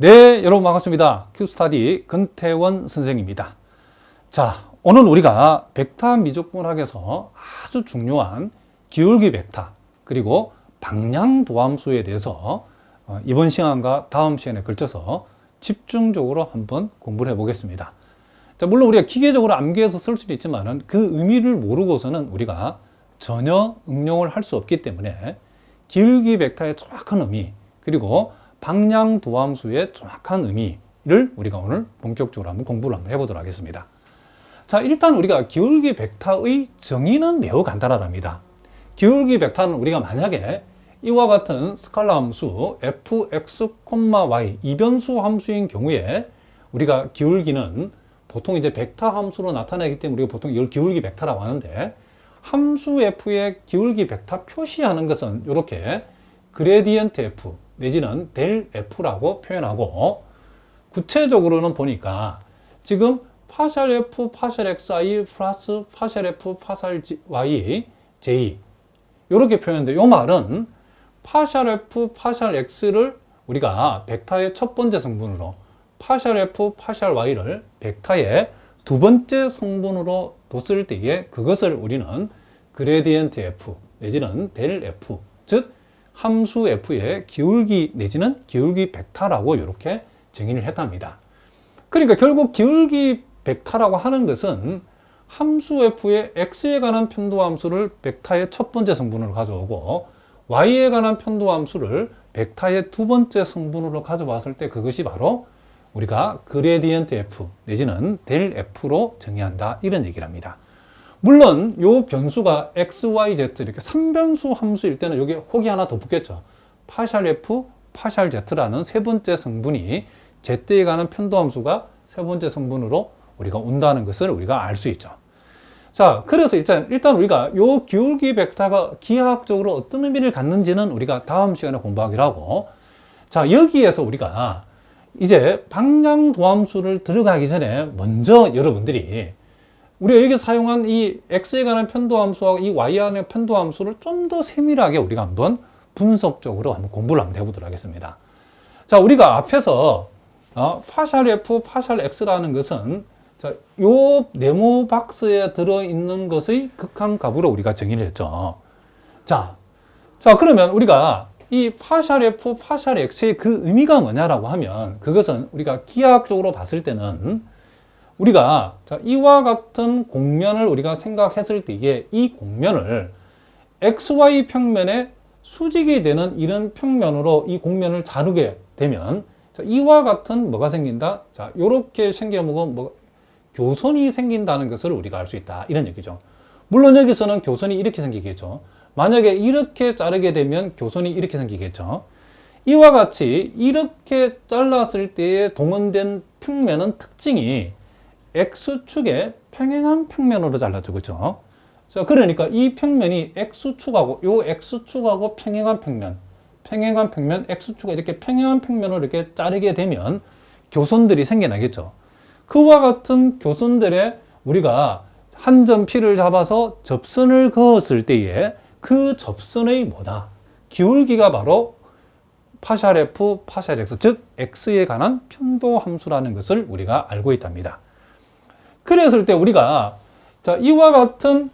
네, 여러분 반갑습니다. 큐스타디 근태원 선생입니다. 자, 오늘 우리가 벡터 미적분학에서 아주 중요한 기울기 벡터 그리고 방향 도함수에 대해서 이번 시간과 다음 시간에 걸쳐서 집중적으로 한번 공부를 해보겠습니다. 자, 물론 우리가 기계적으로 암기해서 쓸 수도 있지만 그 의미를 모르고서는 우리가 전혀 응용을 할 수 없기 때문에 기울기 벡터의 정확한 의미 그리고 방향 도함수의 정확한 의미를 우리가 오늘 본격적으로 한번 공부를 한번 해보도록 하겠습니다. 자, 일단 우리가 기울기 벡터의 정의는 매우 간단하답니다. 기울기 벡터는 우리가 만약에 이와 같은 스칼라 함수 fx, y 이변수 함수인 경우에 우리가 기울기는 보통 이제 벡터 함수로 나타내기 때문에 우리가 보통 이걸 기울기 벡터라고 하는데, 함수 f의 기울기 벡터 표시하는 것은 이렇게 그레디언트 f 내지는 델 f라고 표현하고, 구체적으로는 보니까 지금 파셜 f, 파셜 xi 플러스 파셜 f, 파셜 y, j 이렇게 표현되는데, 이 말은 파셜 f, 파셜 x를 우리가 벡터의 첫 번째 성분으로, 파셜 f, 파셜 y를 벡터의 두 번째 성분으로 뒀을 때에 그것을 우리는 그레디언트 f 내지는 델 f, 즉 함수 f의 기울기 내지는 기울기 벡터라고 이렇게 정의를 했답니다. 그러니까 결국 기울기 벡터라고 하는 것은 함수 f의 x에 관한 편도함수를 벡터의 첫 번째 성분으로 가져오고 y에 관한 편도함수를 벡터의 두 번째 성분으로 가져왔을 때 그것이 바로 우리가 그레디언트 f 내지는 델 f로 정의한다, 이런 얘기를 합니다. 물론 요 변수가 x, y, z 이렇게 3변수 함수일 때는 여기 혹이 하나 더 붙겠죠. 파셜 f, 파셜 z라는 세 번째 성분이 z에 관한 편도함수가 세 번째 성분으로 우리가 온다는 것을 우리가 알 수 있죠. 자, 그래서 일단 우리가 요 기울기 벡터가 기하학적으로 어떤 의미를 갖는지는 우리가 다음 시간에 공부하기로 하고, 자, 여기에서 우리가 이제 방향 도함수를 들어가기 전에 먼저 여러분들이 우리가 여기 사용한 이 x에 관한 편도함수와 이 y에 관한 편도함수를 좀 더 세밀하게 우리가 한번 분석적으로 한번 공부를 한번 해보도록 하겠습니다. 자, 우리가 앞에서 파셜 f, 파셜 x라는 것은 자, 요 네모 박스에 들어있는 것의 극한값으로 우리가 정의를 했죠. 자, 그러면 우리가 이 파셜 f, 파셜 x의 그 의미가 뭐냐라고 하면, 그것은 우리가 기하학적으로 봤을 때는 우리가 이와 같은 곡면을 우리가 생각했을 때에 이 곡면을 xy 평면에 수직이 되는 이런 평면으로 이 곡면을 자르게 되면 이와 같은 뭐가 생긴다? 자, 요렇게 생겨먹은 교선이 생긴다는 것을 우리가 알 수 있다, 이런 얘기죠. 물론 여기서는 교선이 이렇게 생기겠죠. 만약에 이렇게 자르게 되면 교선이 이렇게 생기겠죠. 이와 같이 이렇게 잘랐을 때에 동원된 평면은 특징이 X축의 평행한 평면으로 잘라져, 그렇죠? 자, 그러니까 이 평면이 X축하고 요 X축하고 평행한 평면 X축과 이렇게 평행한 평면으로 이렇게 자르게 되면 교선들이 생겨나겠죠. 그와 같은 교선들에 우리가 한 점 P를 잡아서 접선을 그었을 때에 그 접선의 뭐다? 기울기가 바로 파셜 f, 파셜 x, 즉 x에 관한 편도 함수라는 것을 우리가 알고 있답니다. 그랬을 때 우리가 이와 같은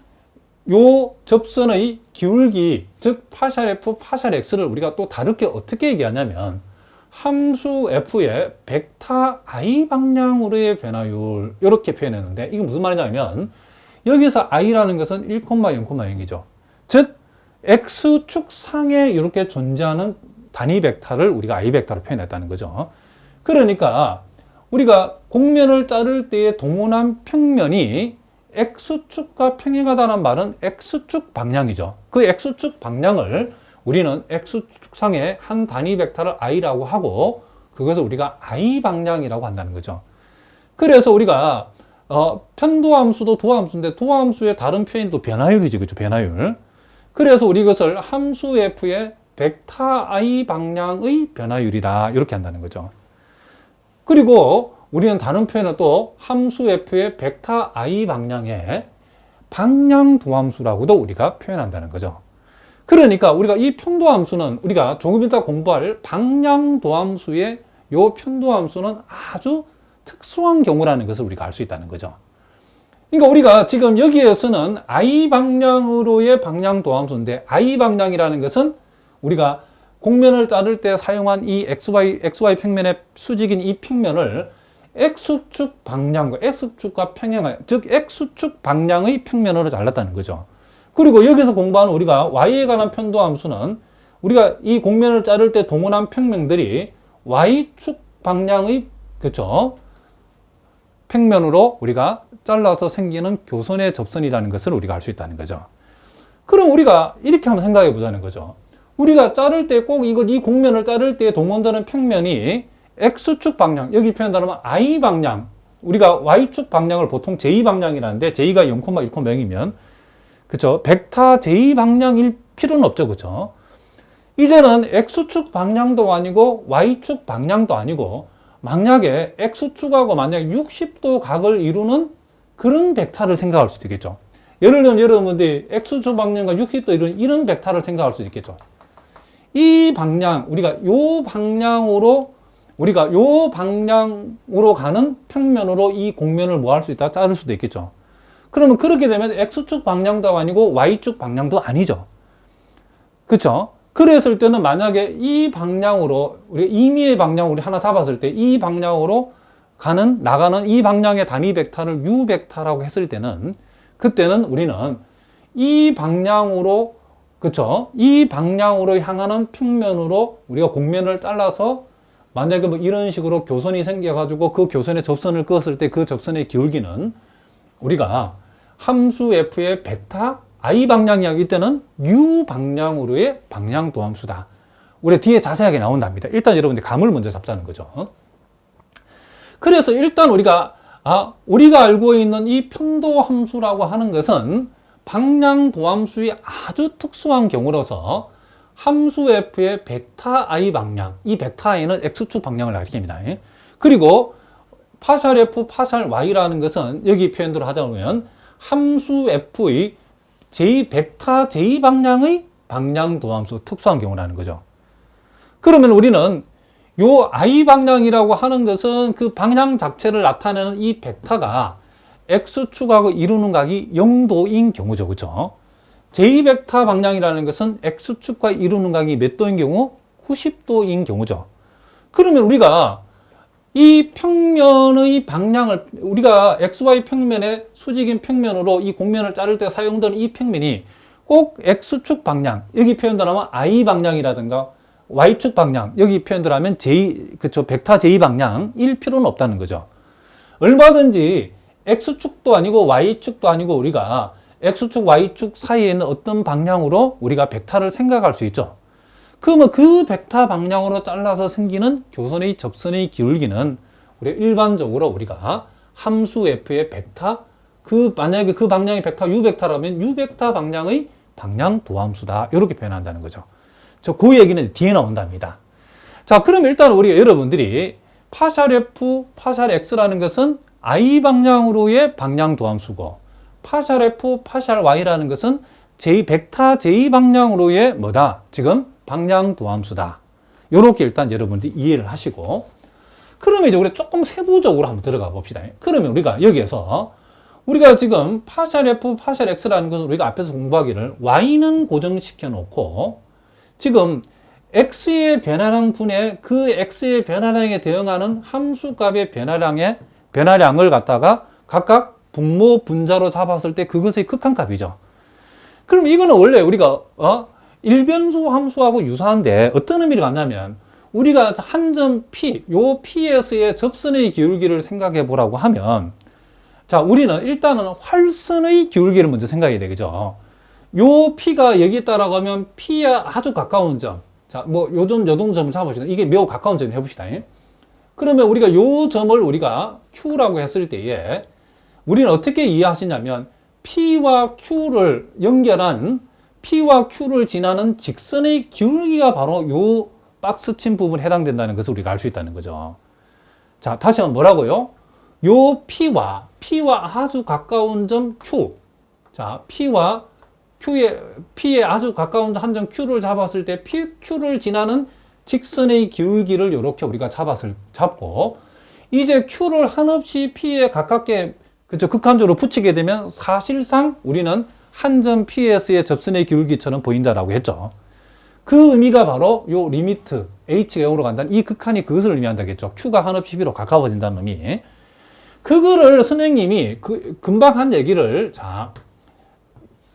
요 접선의 기울기, 즉 파셜 f, 파셜 x를 우리가 또 다르게 어떻게 얘기하냐면 함수 f의 벡터 i 방향으로의 변화율, 이렇게 표현했는데, 이게 무슨 말이냐면 여기서 i라는 것은 1, 0,0이죠. 즉 x축 상에 이렇게 존재하는 단위 벡터를 우리가 i 벡터로 표현했다는 거죠. 그러니까 우리가 곡면을 자를 때에 동원한 평면이 x축과 평행하다는 말은 x축 방향이죠. 그 x축 방향을 우리는 x축 상의 한 단위 벡터를 i라고 하고, 그것을 우리가 i 방향이라고 한다는 거죠. 그래서 우리가 편도함수도 도함수인데 도함수의 다른 표현이 또 변화율이지, 그렇죠? 변화율. 그래서 우리 이것을 함수 f의 벡터 i 방향의 변화율이다, 이렇게 한다는 거죠. 그리고 우리는 다른 표현은 또 함수 f의 벡터 i 방향의 방향 도함수라고도 우리가 표현한다는 거죠. 그러니까 우리가 이 편도함수는 우리가 조금 이따 공부할 방향 도함수의 요 편도함수는 아주 특수한 경우라는 것을 우리가 알 수 있다는 거죠. 그러니까 우리가 지금 여기에서는 I 방향으로의 방향 도함수인데, I 방향이라는 것은 우리가 곡면을 자를 때 사용한 이 XY 평면의 수직인 이 평면을 X축 방향과 X축과 평행하여, 즉 X축 방향의 평면으로 잘랐다는 거죠. 그리고 여기서 공부하는 우리가 Y에 관한 편도함수는 우리가 이 곡면을 자를 때 동원한 평면들이 Y축 방향의, 그쵸, 평면으로 우리가 잘라서 생기는 교선의 접선이라는 것을 우리가 알 수 있다는 거죠. 그럼 우리가 이렇게 한번 생각해 보자는 거죠. 우리가 자를 때 꼭 이 곡면을 자를 때 동원되는 평면이 X축 방향, 여기 표현하면 I 방향, 우리가 Y축 방향을 보통 J 방향이라는데, J가 0,1,0이면, 그쵸, 벡터 J 방향일 필요는 없죠, 그쵸. 이제는 X축 방향도 아니고 Y축 방향도 아니고, 만약에 X축하고 만약에 60도 각을 이루는 그런 벡터를 생각할 수도 있겠죠. 예를 들면 여러분들이 X축 방향과 60도 이루는 이런 벡터를 생각할 수 있겠죠. 이 방향, 우리가 요 방향으로 가는 평면으로 이 곡면을 뭐 할 수 있다? 자를 수도 있겠죠. 그러면 그렇게 되면 X축 방향도 아니고 Y축 방향도 아니죠. 그쵸? 그랬을 때는 만약에 이 방향으로, 우리가 임의의 방향 우리 하나 잡았을 때 이 방향으로 나가는 이 방향의 단위 벡터를 U 벡터라고 했을 때는, 그때는 우리는 이 방향으로, 그쵸, 이 방향으로 향하는 평면으로 우리가 곡면을 잘라서 만약에 뭐 이런 식으로 교선이 생겨가지고 그 교선에 접선을 그었을 때 그 접선의 기울기는 우리가 함수 f의 벡터 I 방향이야. 이때는 U 방향으로의 방향 도함수다. 우리 뒤에 자세하게 나온답니다. 일단 여러분들 감을 먼저 잡자는 거죠. 그래서 일단 우리가 알고 있는 이 편도 함수라고 하는 것은 방향 도함수의 아주 특수한 경우로서 함수 f의 벡터 I 방향, 이 벡터 I는 X축 방향을 가리킵니다. 그리고 파샬 f, 파샬 y라는 것은 여기 표현대로 하자면 함수 f의 벡터 J 방향의 방향 도함수, 특수한 경우라는 거죠. 그러면 우리는 요 I 방향이라고 하는 것은 그 방향 자체를 나타내는 이 벡터가 X축하고 이루는 각이 0도인 경우죠. 그죠? J 벡터 방향이라는 것은 X축과 이루는 각이 몇 도인 경우? 90도인 경우죠. 그러면 우리가 이 평면의 방향을, 우리가 XY 평면의 수직인 평면으로 이 곡면을 자를 때 사용되는 이 평면이 꼭 X축 방향, 여기 표현대로 I 방향이라든가 Y축 방향, 여기 표현대로 하면 그쵸, 벡터 J 방향일 필요는 없다는 거죠. 얼마든지 X축도 아니고 Y축도 아니고 우리가 X축, Y축 사이에 있는 어떤 방향으로 우리가 벡터를 생각할 수 있죠. 그러면 그 벡터 방향으로 잘라서 생기는 교선의 접선의 기울기는 일반적으로 우리가 함수 f의 벡터, 만약에 그 방향의 벡터 U 벡터라면 U 벡터 방향의 방향 도함수다. 이렇게 표현한다는 거죠. 그 얘기는 뒤에 나온답니다. 자, 그럼 일단 여러분들이 파샬 f, 파샬 x라는 것은 I 방향으로의 방향 도함수고, 파샬 f, 파샬 y라는 것은 벡터 J 방향으로의 뭐다? 지금 방향 도함수다. 요렇게 일단 여러분들이 이해를 하시고, 그러면 이제 우리 조금 세부적으로 한번 들어가 봅시다. 그러면 우리가 여기에서 우리가 지금 파샬 f, 파샬 x라는 것을 우리가 앞에서 공부하기를 y는 고정시켜 놓고, 지금 x의 변화량 분의 그 x의 변화량에 대응하는 함수값의 변화량을 갖다가 각각 분모 분자로 잡았을 때 그것의 극한값이죠. 그럼 이거는 원래 우리가 일변수 함수하고 유사한데 어떤 의미를 갖냐면, 우리가 한 점 P, 요 P에서의 접선의 기울기를 생각해 보라고 하면, 자, 우리는 일단은 활선의 기울기를 먼저 생각해야 되겠죠. 요 P가 여기 따라가면 P에 아주 가까운 점, 자, 뭐 요 점을 잡아봅시다. 이게 매우 가까운 점 해봅시다. 그러면 우리가 요 점을 우리가 Q라고 했을 때에 우리는 어떻게 이해하시냐면, P와 Q를 연결한 P와 Q를 지나는 직선의 기울기가 바로 요 박스 친 부분에 해당된다는 것을 우리가 알 수 있다는 거죠. 자, 다시 한번 뭐라고요? 요 P와 아주 가까운 점 Q. 자, P에 아주 가까운 한 점 Q를 잡았을 때 Q를 지나는 직선의 기울기를 이렇게 우리가 잡고, 이제 Q를 한없이 P에 가깝게, 그죠, 극한적으로 붙이게 되면 사실상 우리는 한 점 PS의 접선의 기울기처럼 보인다라고 했죠. 그 의미가 바로 요 리미트 H가 0으로 간다는 이 극한이 그것을 의미한다겠죠. Q가 한없이 P로 가까워진다는 의미. 그거를 선생님이 금방 한 얘기를, 자,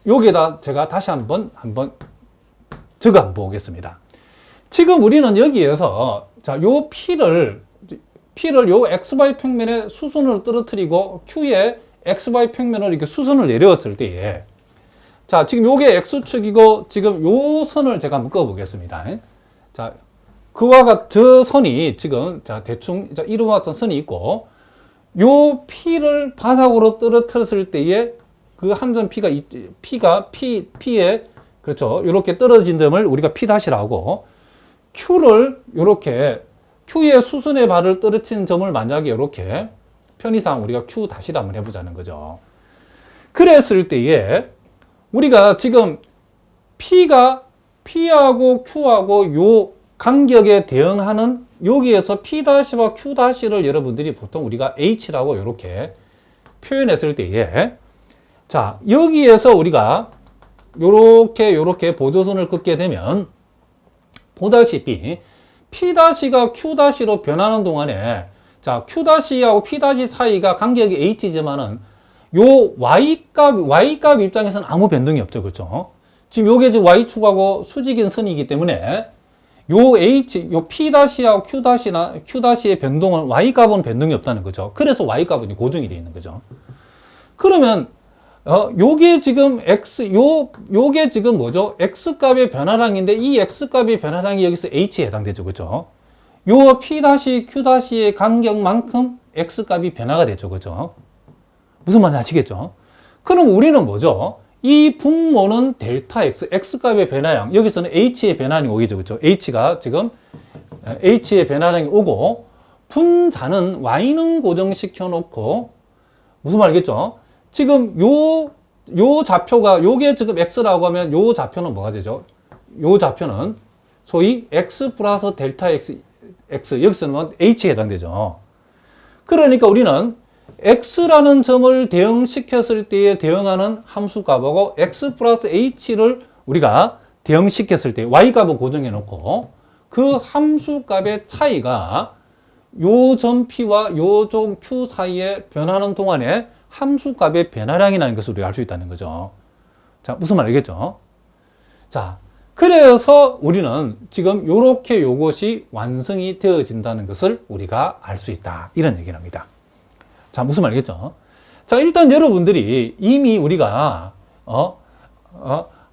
여기에다 제가 다시 한번 적어 한번 보겠습니다. 지금 우리는 여기에서, 자, 요 P를 요 XY 평면에 수선을 떨어뜨리고 Q의 XY 평면을 이렇게 수선을 내려왔을 때에, 자, 지금 요게 X축이고, 지금 요 선을 제가 한번 그어 보겠습니다. 자, 저 선이 지금, 자, 대충, 자, 이루어왔던 선이 있고, 요 P를 바닥으로 떨어뜨렸을 때에 그 한 점 P에, 그렇죠. 이렇게 떨어진 점을 우리가 P'라고, Q를 요렇게, Q의 수순의 발을 떨어뜨린 점을 만약에 이렇게 편의상 우리가 Q'라 한번 해보자는 거죠. 그랬을 때에 우리가 지금 P하고 Q하고 요 간격에 대응하는 여기에서 P'와 Q'를 여러분들이 보통 우리가 H라고 이렇게 표현했을 때에, 자, 여기에서 우리가 요렇게 보조선을 긋게 되면 보다시피 P'가 Q'로 변하는 동안에, 자, Q'하고 P' 사이가 간격이 H지만은 요 Y값 입장에서는 아무 변동이 없죠. 그렇죠? 지금 요게 지금 Y축하고 수직인 선이기 때문에 요 P'하고 Q'의 변동은 Y값은 변동이 없다는 거죠. 그래서 Y값은 고정이 되어 있는 거죠. 그러면 요게 지금 요게 지금 뭐죠? X값의 변화량인데 이 X값의 변화량이 여기서 H에 해당되죠. 그죠? 요 P', Q'의 간격만큼 X값이 변화가 되죠. 그죠? 무슨 말인지 아시겠죠? 그럼 우리는 뭐죠? 이 분모는 델타 X, X값의 변화량, 여기서는 H의 변화량이 오겠죠. 그죠? H가 지금 H의 변화량이 오고, 분자는 Y는 고정시켜 놓고, 무슨 말이겠죠? 지금 요 좌표가, 요게 지금 X라고 하면 요 좌표는 뭐가 되죠? 요 좌표는 소위 X 플러스 델타 X, 여기서는 H에 해당되죠. 그러니까 우리는 X라는 점을 대응시켰을 때에 대응하는 함수값하고 X 플러스 H를 우리가 대응시켰을 때 Y값을 고정해 놓고 그 함수값의 차이가 요 점 P와 요 점 Q 사이에 변하는 동안에 함수값의 변화량이라는 것을 우리가 알 수 있다는 거죠. 자, 무슨 말 알겠죠? 자, 그래서 우리는 지금 요렇게 요것이 완성이 되어진다는 것을 우리가 알 수 있다. 이런 얘기를 합니다. 자, 무슨 말 알겠죠? 자, 일단 여러분들이 이미 우리가,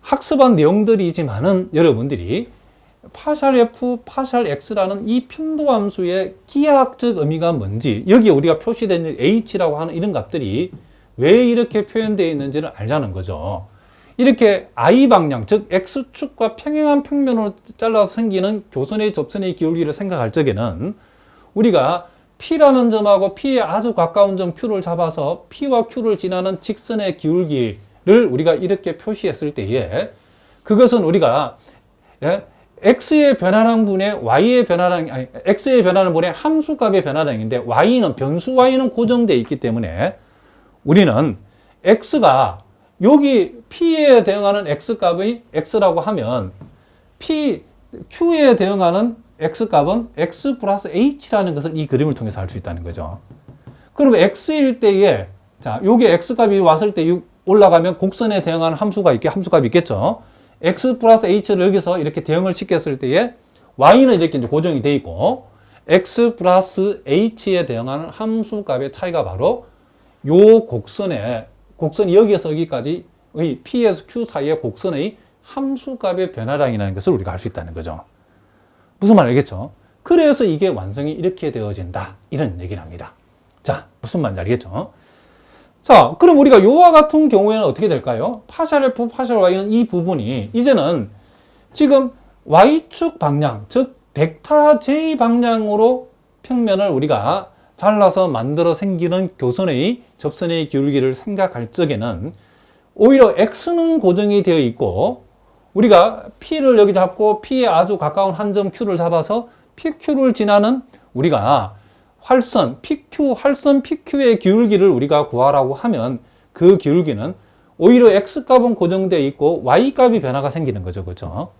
학습한 내용들이지만은 여러분들이 파샬 F, 파샬 X라는 이 편도함수의 기하학적 의미가 뭔지, 여기에 우리가 표시된 H라고 하는 이런 값들이 왜 이렇게 표현되어 있는지를 알자는 거죠. 이렇게 I 방향, 즉 X축과 평행한 평면으로 잘라서 생기는 교선의 접선의 기울기를 생각할 적에는 우리가 P라는 점하고 P에 아주 가까운 점 Q를 잡아서 P와 Q를 지나는 직선의 기울기를 우리가 이렇게 표시했을 때에 그것은 우리가 X의 변화량분의 Y의 변화량, 아니, X의 변화량분의 함수값의 변화량인데 변수 Y는 고정되어 있기 때문에 우리는 X가 여기 P에 대응하는 X값의 X라고 하면 Q에 대응하는 X값은 X 플러스 H라는 것을 이 그림을 통해서 알 수 있다는 거죠. 그러면 X일 때에, 자, 요게 X값이 왔을 때 올라가면 곡선에 대응하는 함수값이 있겠죠. X 플러스 H를 여기서 이렇게 대응을 시켰을 때에 Y는 이렇게 이제 고정이 되어 있고, X 플러스 H에 대응하는 함수값의 차이가 바로 요 곡선이 여기에서 여기까지의 P에서 Q 사이의 곡선의 함수값의 변화량이라는 것을 우리가 알 수 있다는 거죠. 무슨 말 알겠죠? 그래서 이게 완성이 이렇게 되어진다. 이런 얘기를 합니다. 자, 무슨 말인지 알겠죠? 자, 그럼 우리가 요와 같은 경우에는 어떻게 될까요? 파샬 F, 파샬 Y는 이 부분이 이제는 지금 Y축 방향, 즉 벡터 J 방향으로 평면을 우리가 잘라서 만들어 생기는 교선의 접선의 기울기를 생각할 적에는 오히려 X는 고정이 되어 있고 우리가 P를 여기 잡고 P에 아주 가까운 한 점 Q를 잡아서 PQ를 지나는 우리가 활선 PQ의 기울기를 우리가 구하라고 하면 그 기울기는 오히려 X값은 고정되어 있고 Y값이 변화가 생기는 거죠. 그죠?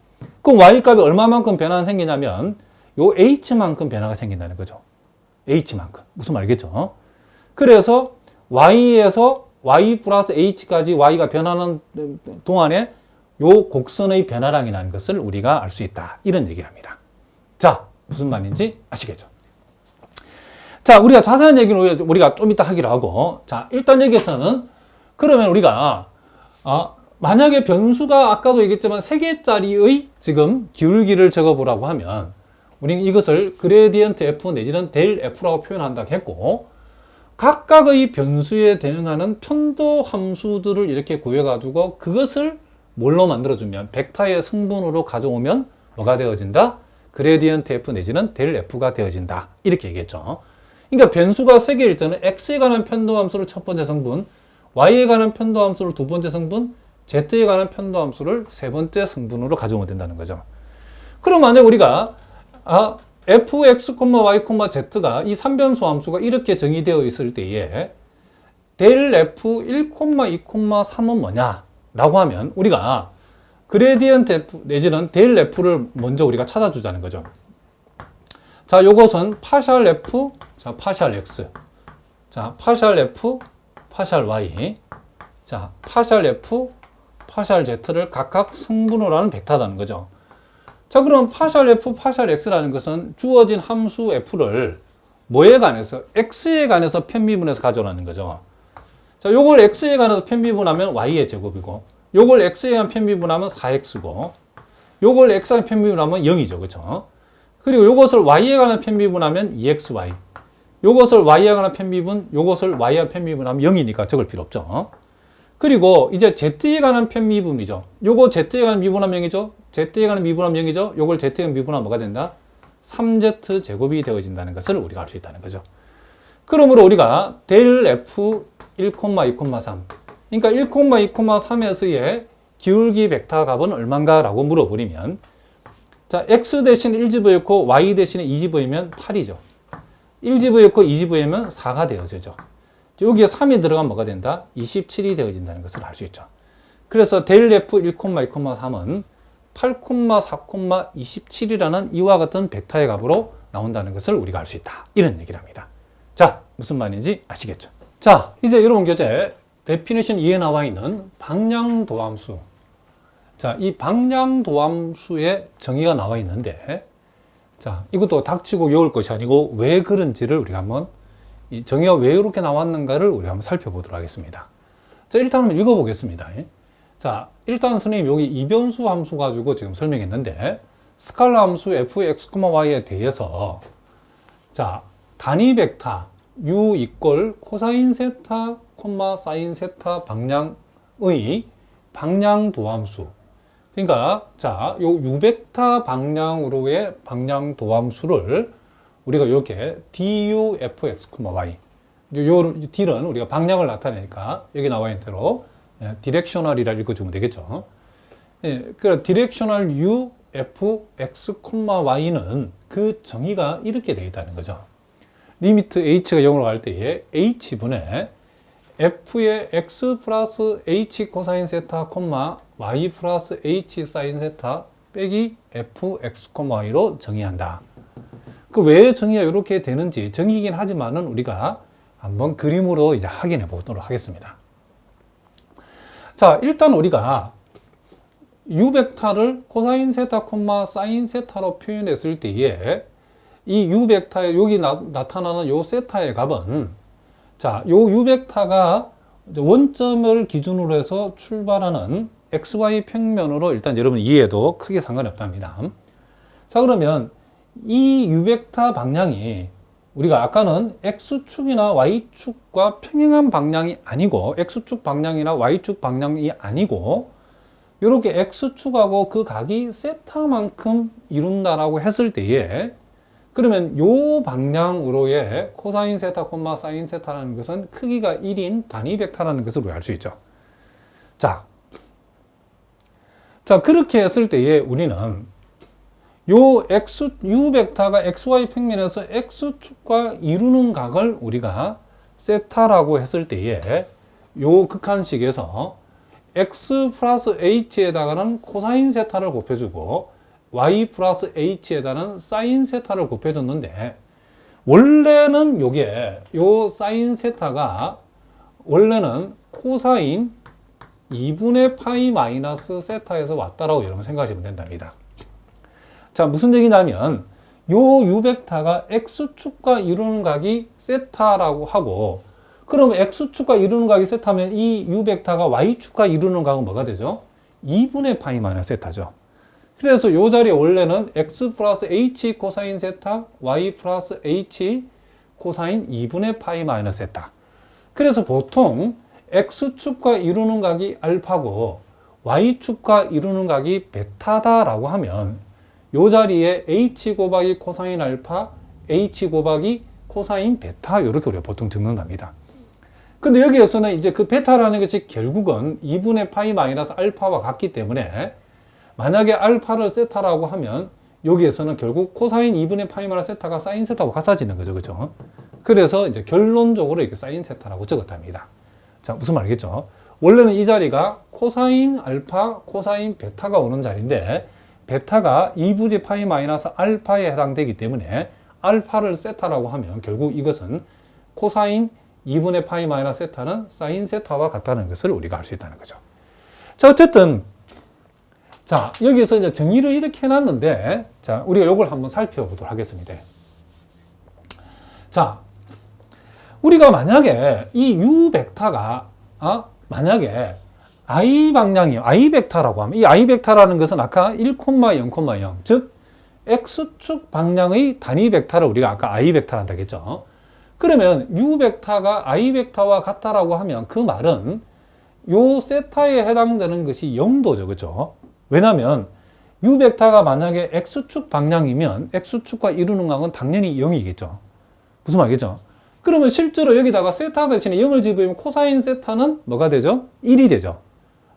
그럼 Y값이 얼마만큼 변화가 생기냐면 요 H만큼 변화가 생긴다는 거죠. H만큼. 무슨 말이겠죠? 그래서 Y에서 Y 플러스 H까지 Y가 변하는 동안에 요 곡선의 변화량이라는 것을 우리가 알 수 있다. 이런 얘기를 합니다. 자, 무슨 말인지 아시겠죠? 자, 우리가 자세한 얘기는 우리가 좀 이따 하기로 하고, 자, 일단 여기에서는 그러면 우리가 만약에 변수가 아까도 얘기했지만 3개짜리의 지금 기울기를 적어보라고 하면 우리는 이것을 그레디언트 F 내지는 델 F라고 표현한다고 했고, 각각의 변수에 대응하는 편도 함수들을 이렇게 구해가지고 그것을 뭘로 만들어주면 벡터의 성분으로 가져오면 뭐가 되어진다? 그레디언트 F 내지는 델 F가 되어진다. 이렇게 얘기했죠. 그러니까 변수가 3개일 때는 X에 관한 편도함수를 첫 번째 성분, Y에 관한 편도함수를 두 번째 성분, Z에 관한 편도함수를 세 번째 성분으로 가져오면 된다는 거죠. 그럼 만약 우리가 fx, y, z가 이 3변수 함수가 이렇게 정의되어 있을 때에 델 f 1, 2, 3은 뭐냐? 라고 하면 우리가 그레디언트 f 내지는 델 f를 먼저 우리가 찾아주자는 거죠. 자, 요것은 파샬 f, 자, 파샬 x, 자, 파샬 f, 파샬 y, 자, 파샬 f, 파샬 z를 각각 성분으로 하는 벡터라는 거죠. 자, 그럼 파샬 f, 파샬 x라는 것은 주어진 함수 f를 뭐에 관해서? x에 관해서 편미분해서 가져오라는 거죠. 자, 요걸 x에 관해서 편미분하면 y의 제곱이고, 요걸 x에 관한 편미분하면 4x고, 요걸 x에 관한 편미분하면 0이죠. 그렇죠? 그리고 요것을 y에 관한 편미분하면 2xy. 요것을 y에 관한 편미분, 요것을 y에 관한 편미분하면 0이니까 적을 필요 없죠. 그리고 이제 z에 관한 편미분이죠. 요거 z에 관한 미분하면 0이죠. z에 관한 미분하면 0이죠. 요걸 z에 관한 미분하면 뭐가 된다? 3z 제곱이 되어진다는 것을 우리가 알 수 있다는 거죠. 그러므로 우리가 델 f 1, 2, 3. 그러니까 1, 2, 3에서의 기울기 벡터 값은 얼마인가 라고 물어버리면, 자, x 대신 1집어넣고 y 대신에 2집어넣으면 8이죠. 1집어넣고 2집어넣으면 4가 되어지죠. 여기에 3이 들어가면 뭐가 된다? 27이 되어진다는 것을 알 수 있죠. 그래서 델 f 1, 2, 3은 8, 4, 27이라는 이와 같은 벡터의 값으로 나온다는 것을 우리가 알 수 있다. 이런 얘기를 합니다. 자, 무슨 말인지 아시겠죠? 자, 이제 여러분 교재 데피니션 2에 나와 있는 방향도함수. 자, 이 방향도함수의 정의가 나와 있는데, 자, 이것도 닥치고 외울 것이 아니고 왜 그런지를 우리가 한번 이 정의가 왜 이렇게 나왔는가를 우리가 한번 살펴보도록 하겠습니다. 자, 일단 한번 읽어보겠습니다. 자, 일단 선생님 여기 이변수 함수 가지고 지금 설명했는데, 스칼라 함수 fx, y에 대해서, 자, 단위 벡터 u 이꼴 코사인 세타, 사인 세타 방향의 방향도함수. 그러니까, 자, 요 u벡터 방향으로의 방향도함수를 우리가 이렇게 du fx, y. 요 d는 우리가 방향을 나타내니까 여기 나와 있는 대로 디렉셔널이라 읽어주면 되겠죠. 예, 그 디렉셔널 u f x, y는 그 정의가 이렇게 되어 있다는 거죠. 리미트 h가 0으로 갈 때에 h분의 f의 x 플러스 h 코사인 세타, y 플러스 h 사인 세타 빼기 fx, y로 정의한다. 그 왜 정의가 이렇게 되는지 정의이긴 하지만은 우리가 한번 그림으로 이제 확인해 보도록 하겠습니다. 자, 일단 우리가 u 벡터를 코사인 세타, 사인 세타로 표현했을 때에 이 u 벡터에 여기 나타나는 요 세타의 값은, 자, 요 u 벡터가 원점을 기준으로 해서 출발하는 xy 평면으로 일단 여러분 이해해도 크게 상관이 없답니다. 자, 그러면 이 u 벡터 방향이 우리가 아까는 x축이나 y축과 평행한 방향이 아니고, x축 방향이나 y축 방향이 아니고 이렇게 x축하고 그 각이 세타만큼 이룬다라고 했을 때에, 그러면 요 방향으로의 코사인 세타, 사인 세타라는 것은 크기가 1인 단위 벡터라는 것을 우리가 알 수 있죠. 자, 자, 그렇게 했을 때에 우리는 요 U 벡터가 XY 평면에서 X축과 이루는 각을 우리가 세타라고 했을 때에 요 극한식에서 X 플러스 H에다가는 코사인 세타를 곱해주고 Y 플러스 H에다는 사인 세타를 곱해줬는데 원래는 요게 요 사인 세타가 원래는 코사인 2분의 파이 마이너스 세타에서 왔다라고 여러분 생각하시면 된답니다. 자, 무슨 얘기냐면 요 U벡터가 X축과 이루는 각이 세타라고 하고 그럼 X축과 이루는 각이 세타면 이 U벡터가 Y축과 이루는 각은 뭐가 되죠? 2분의 파이 마이너스 세타죠. 그래서 요 자리에 원래는 X 플러스 H 코사인 세타, Y 플러스 H 코사인 2분의 파이 마이너스 세타. 그래서 보통 X축과 이루는 각이 알파고 Y축과 이루는 각이 베타다라고 하면 요 자리에 H 곱하기 코사인 알파, H 곱하기 코사인 베타 이렇게 우리가 보통 적는답니다. 근데 여기에서는 이제 그 베타라는 것이 결국은 2분의 파이 마이너스 알파와 같기 때문에 만약에 알파를 세타라고 하면 여기에서는 결국 코사인 2분의 파이 마이너스 세타가 사인 세타와 같아지는 거죠. 그죠? 그래서 이제 결론적으로 이렇게 사인 세타라고 적었답니다. 자, 무슨 말이겠죠? 원래는 이 자리가 코사인 알파, 코사인 베타가 오는 자리인데 베타가 2분의 파이 마이너스 알파에 해당되기 때문에 알파를 세타라고 하면 결국 이것은 코사인 2분의 파이 마이너스 세타는 사인 세타와 같다는 것을 우리가 알 수 있다는 거죠. 자, 어쨌든 자, 여기서 이제 정의를 이렇게 해놨는데 자, 우리가 이걸 한번 살펴보도록 하겠습니다. 자, 우리가 만약에 이 U 벡터가 만약에 I 방향이요. I 벡터라고 하면 이 I 벡터라는 것은 아까 1, 0,0, 즉 X축 방향의 단위 벡터를 우리가 아까 I 벡터라 한다고 했죠. 그러면 U 벡터가 I 벡터와 같다라고 하면 그 말은 요 세타에 해당되는 것이 0도죠. 그렇죠? 왜냐하면 U 벡터가 만약에 X축 방향이면 X축과 이루는 각은 당연히 0이겠죠. 무슨 말이겠죠? 그러면 실제로 여기다가 세타 대신에 0을 집으면 코사인 세타는 뭐가 되죠? 1이 되죠.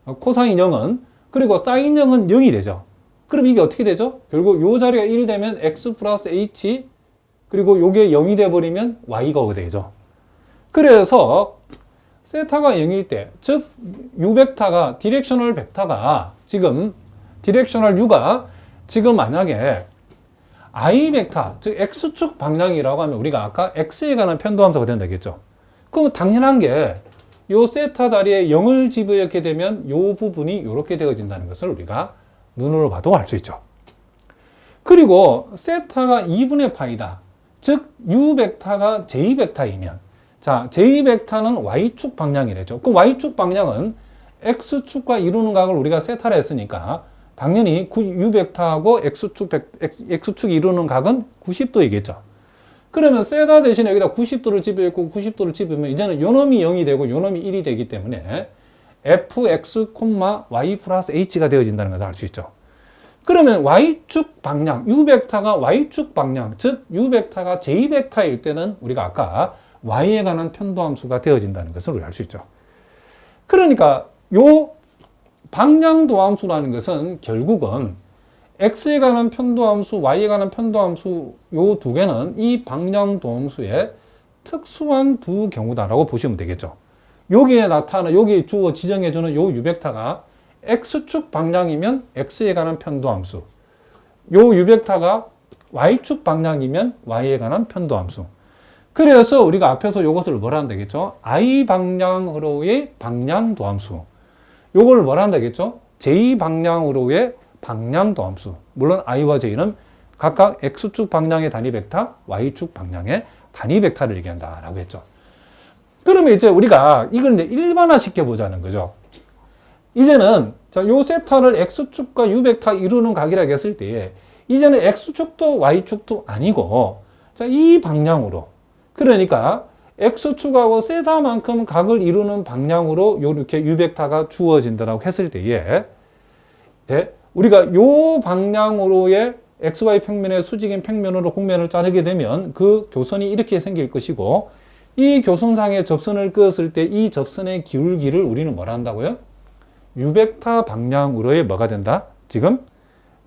코사인 0은 그리고 사인 0은 0이 되죠. 그럼 이게 어떻게 되죠? 결국 요 자리가 1이 되면 X 플러스 H 그리고 요게 0이 돼버리면 Y가 되죠. 그래서 세타가 0일 때, 즉 U 벡터가 디렉셔널 벡터가 지금 디렉셔널 U가 지금 만약에 I 벡터, 즉 X축 방향이라고 하면 우리가 아까 X에 관한 편도함수가 된다 했죠. 그럼 당연한 게 요 세타 자리에 0을 집어넣게 되면 요 부분이 이렇게 되어진다는 것을 우리가 눈으로 봐도 알 수 있죠. 그리고 세타가 2분의 파이다. 즉 U 벡터가 J 벡터이면 자, J 벡터는 Y축 방향이래죠. 그 Y축 방향은 X축과 이루는 각을 우리가 세타라 했으니까 당연히 U 벡터하고 X축이 이루는 각은 90도이겠죠. 그러면 세타 대신에 여기다 90도를 집어넣고 90도를 집으면 이제는 요 놈이 0이 되고 요 놈이 1이 되기 때문에 fx, y 플러스 h가 되어진다는 것을 알 수 있죠. 그러면 y축 방향, U 벡터가 y축 방향, 즉 U 벡터가 J 벡터일 때는 우리가 아까 y에 관한 편도함수가 되어진다는 것을 우리가 알 수 있죠. 그러니까 요 방향도함수라는 것은 결국은 x에 관한 편도함수, y에 관한 편도함수 요 두 개는 이 방향도함수의 특수한 두 경우다라고 보시면 되겠죠. 여기에 나타나는, 여기 주어 지정해주는 요 U벡터가 x축 방향이면 x에 관한 편도함수, 요 U벡터가 y축 방향이면 y에 관한 편도함수. 그래서 우리가 앞에서 요것을 뭐라 한다 겠죠? I 방향으로의 방향도함수. 요걸 뭐라 한다 겠죠? J 방향으로의 방향도함수. 물론 I와 J는 각각 X축 방향의 단위 벡터, Y축 방향의 단위 벡터를 얘기한다라고 했죠. 그러면 이제 우리가 이걸 이제 일반화 시켜보자는 거죠. 이제는 자, 요 세타를 X축과 U 벡터 이루는 각이라고 했을 때 이제는 X축도 Y축도 아니고 자, 이 방향으로 그러니까 X축하고 세타만큼 각을 이루는 방향으로 이렇게 U 벡터가 주어진다라고 했을 때에 예, 우리가 요 방향으로의 XY 평면의 수직인 평면으로 곡면을 자르게 되면 그 교선이 이렇게 생길 것이고 이 교선상에 접선을 그었을 때 이 접선의 기울기를 우리는 뭐라 한다고요? U벡터 방향으로의 뭐가 된다? 지금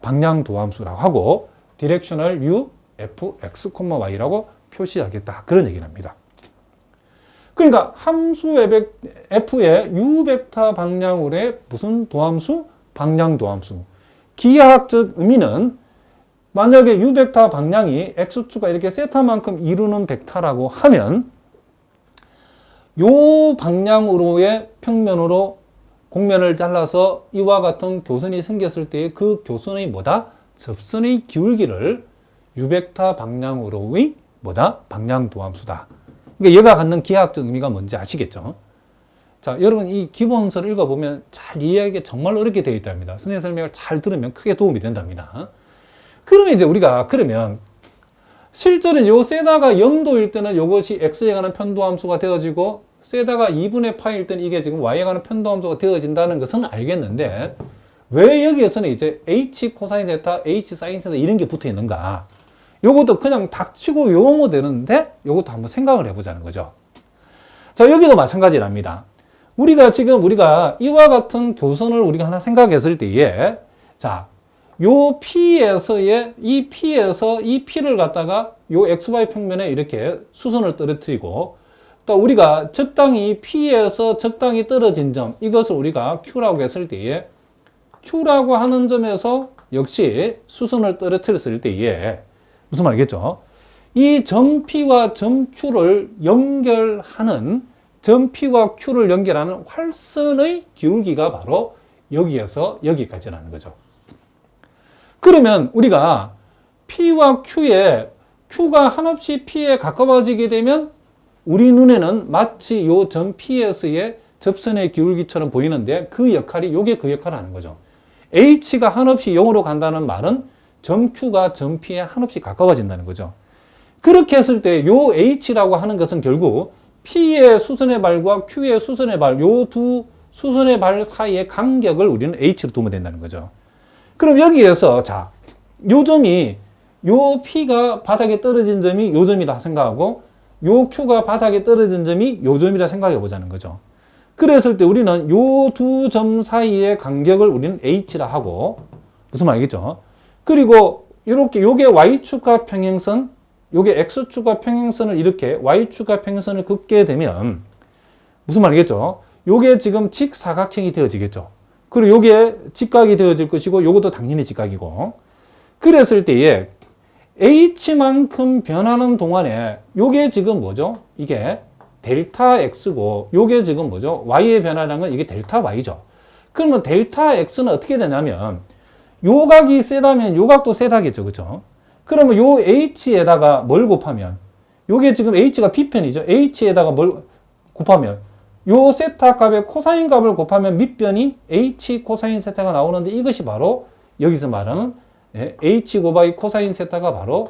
방향 도함수라고 하고 디렉셔널 U, F, X, Y라고 표시하겠다. 그런 얘기를 합니다. 그러니까 함수 F의 U벡터 방향으로의 무슨 도함수? 방향 도함수. 기하학적 의미는 만약에 U벡터 방향이 X축과 이렇게 세타만큼 이루는 벡터라고 하면 요 방향으로의 평면으로 곡면을 잘라서 이와 같은 교선이 생겼을 때 그 교선의 뭐다? 접선의 기울기를 U벡터 방향으로의 뭐다? 방향 도함수다. 그러니까 얘가 갖는 기하학적 의미가 뭔지 아시겠죠? 자, 여러분 이 기본서를 읽어보면 잘 이해하기 정말 어렵게 되어 있답니다. 선생님 설명을 잘 들으면 크게 도움이 된답니다. 그러면 이제 우리가 그러면 실제로 요 세다가 0도일 때는 이것이 x에 관한 편도함수가 되어지고 세다가 2분의 파일 때는 이게 지금 y에 관한 편도함수가 되어진다는 것은 알겠는데 왜 여기에서는 이제 h 코사인 세타, h 사인 세타 이런 게 붙어 있는가? 요것도 그냥 닥치고 외우면 되는데 요것도 한번 생각을 해보자는 거죠. 자, 여기도 마찬가지랍니다. 우리가 이와 같은 교선을 우리가 하나 생각했을 때에 자, 요 P에서의 이 P에서 이 P를 갖다가 요 XY 평면에 이렇게 수선을 떨어뜨리고 또 우리가 적당히 P에서 적당히 떨어진 점 이것을 우리가 Q라고 했을 때에 Q라고 하는 점에서 역시 수선을 떨어뜨렸을 때에 무슨 말이겠죠? 이 점 P와 점 Q를 연결하는 점 P와 Q를 연결하는 활선의 기울기가 바로 여기에서 여기까지라는 거죠. 그러면 우리가 P와 Q에 Q가 한없이 P에 가까워지게 되면 우리 눈에는 마치 이 점 P에서의 접선의 기울기처럼 보이는데 그 역할이 요게 그 역할을 하는 거죠. H가 한없이 0으로 간다는 말은 점 Q가 점 P에 한없이 가까워진다는 거죠. 그렇게 했을 때 요 H라고 하는 것은 결국 P의 수선의 발과 Q의 수선의 발, 요 두 수선의 발 사이의 간격을 우리는 H로 두면 된다는 거죠. 그럼 여기에서 자, 요 점이 요 P가 바닥에 떨어진 점이 요 점이라 생각하고 요 Q가 바닥에 떨어진 점이 요 점이라 생각해 보자는 거죠. 그랬을 때 우리는 요 두 점 사이의 간격을 우리는 H라 하고 무슨 말이겠죠? 그리고 이렇게 요게 Y축과 평행선, 요게 X축과 평행선을 이렇게 Y축과 평행선을 긋게 되면 무슨 말이겠죠? 요게 지금 직사각형이 되어지겠죠. 그리고 요게 직각이 되어질 것이고 요것도 당연히 직각이고 그랬을 때에 H만큼 변하는 동안에 요게 지금 뭐죠? 이게 델타 X고 요게 지금 뭐죠? Y의 변화라는 건 이게 델타 Y죠. 그러면 델타 X는 어떻게 되냐면 요 각이 세다면 요 각도 세다겠죠. 그렇죠? 그러면 요 H에다가 뭘 곱하면 요게 지금 H가 B편이죠. H에다가 뭘 곱하면 요 세타 값의 코사인 값을 곱하면 밑변이 H 코사인 세타가 나오는데 이것이 바로 여기서 말하는 H 곱하기 코사인 세타가 바로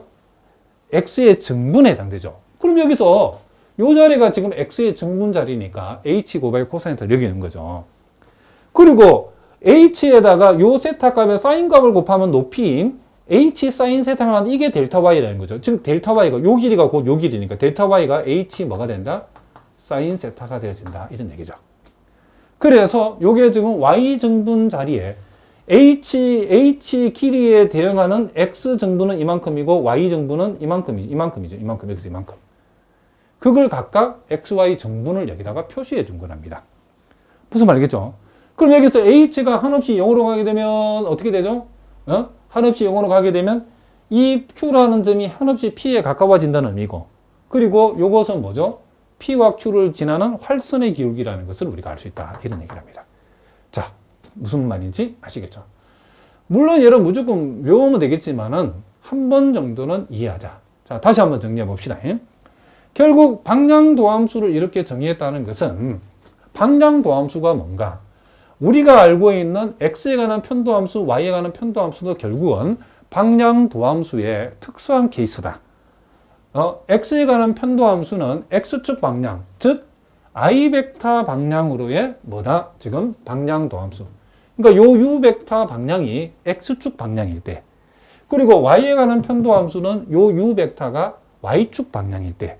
X의 정분에 해당되죠. 그럼 여기서 요 자리가 지금 X의 정분 자리니까 H 곱하기 코사인 세타를 여기는 거죠. 그리고 H에다가 요 세타 값의 사인 값을 곱하면 높이인 H 사인 세타가 나오는데 이게 델타 Y라는 거죠. 지금 델타 Y가 요 길이가 곧 요 길이니까 델타 Y가 H 뭐가 된다? 사인 세타가 되어진다. 이런 얘기죠. 그래서 요게 지금 Y 정분 자리에 H 길이에 대응하는 X 정분은 이만큼이고 Y 정분은 이만큼이죠. 여기서 이만큼. 그걸 각각 XY 정분을 여기다가 표시해 준 거랍니다. 무슨 말이겠죠? 그럼 여기서 H가 한없이 0으로 가게 되면 어떻게 되죠? 한없이 0으로 가게 되면 이 Q라는 점이 한없이 P에 가까워진다는 의미고 그리고 요것은 뭐죠? P와 Q를 지나는 활선의 기울기라는 것을 우리가 알 수 있다. 이런 얘기를 합니다. 자, 무슨 말인지 아시겠죠? 물론 여러분 무조건 외우면 되겠지만은 한 번 정도는 이해하자. 자, 다시 한번 정리해 봅시다. 결국 방향도함수를 이렇게 정의했다는 것은 방향도함수가 뭔가? 우리가 알고 있는 X에 관한 편도함수, Y에 관한 편도함수도 결국은 방향도함수의 특수한 케이스다. X에 관한 편도함수는 X축 방향, 즉 I 벡터 방향으로의 뭐다? 지금 방향도함수. 그러니까 요 U 벡터 방향이 X축 방향일 때, 그리고 Y에 관한 편도함수는 요 U 벡터가 Y축 방향일 때,